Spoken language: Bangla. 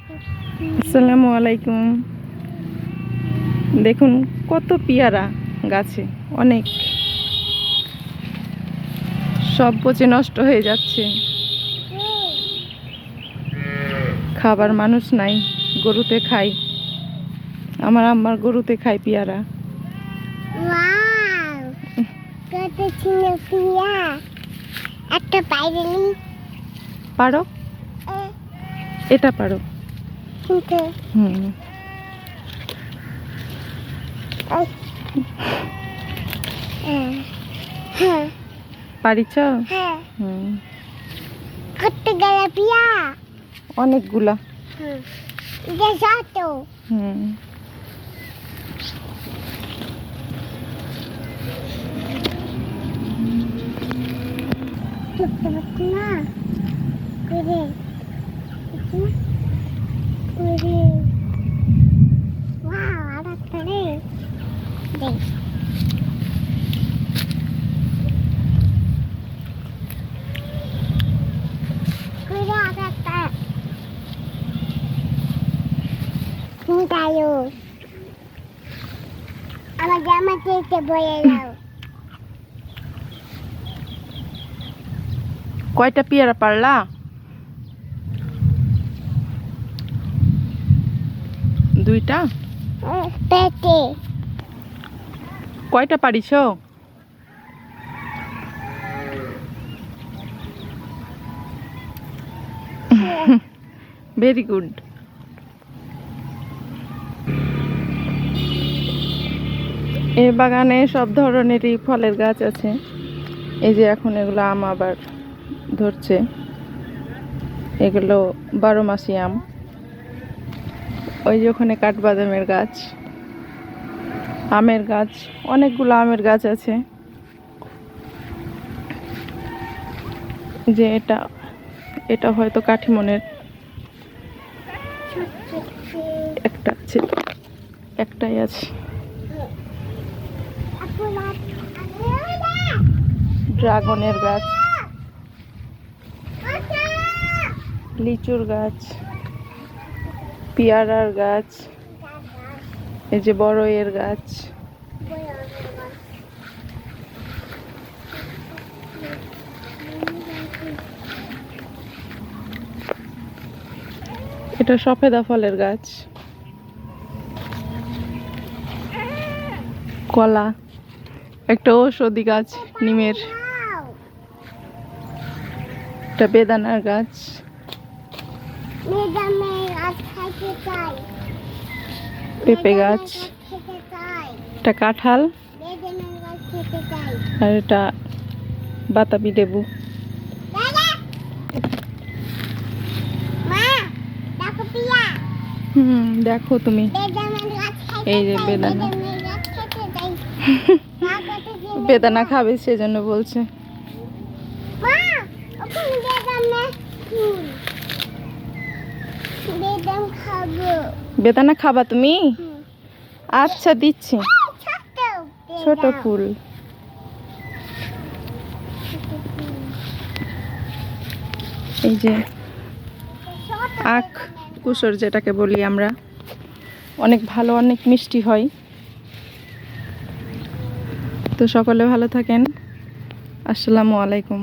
আসসালামু আলাইকুম। দেখুন কত পেয়ারা গাছে, অনেক, সব পচে নষ্ট হয়ে যাচ্ছে। খাবার মানুষ নাই, গরুতে খাই। আমার আম্মার গরুতে খাই পেয়ারা। পারো, এটা পারো। পারিছ? অনেকগুলা। কয়টা পেয়ারা পারলা? দুইটা। কয়টা পারিছ? Very good. এই বাগানে সব ধরনেরই ফলের গাছ আছে। এই যে এখন এগুলো আম আবার ধরছে, এগুলো 12 মাসি আম। ওই যে ওখানে কাঠবাদামের গাছ, আমের গাছ, অনেকগুলো আমের গাছ আছে। যে এটা হয়তো কাঠিমনের একটা আছে, একটাই আছে। ড্রাগনের গাছ, লিচুর গাছ, পেয়ারার গাছ, এই যে বড়ইয়ের গাছ। এটা সফেদা ফলের গাছ, কলা, একটা ঔষধি গাছ নিমের, একটা বেদানার গাছ, পেঁপে গাছ, একটা কাঁঠাল, আর এটা বাতাবি লেবু। দেখো তুমি, এই যে বেদানা। বেদানা খাবে সেজন্য বলছে। বেদানা খাবা তুমি? আচ্ছা দিচ্ছি। ছোট ফুল। এই যে আখ কুসর যেটাকে বলি আমরা, অনেক ভালো, অনেক মিষ্টি হয়। তো সকলে ভালো থাকেন। আসসালামু আলাইকুম।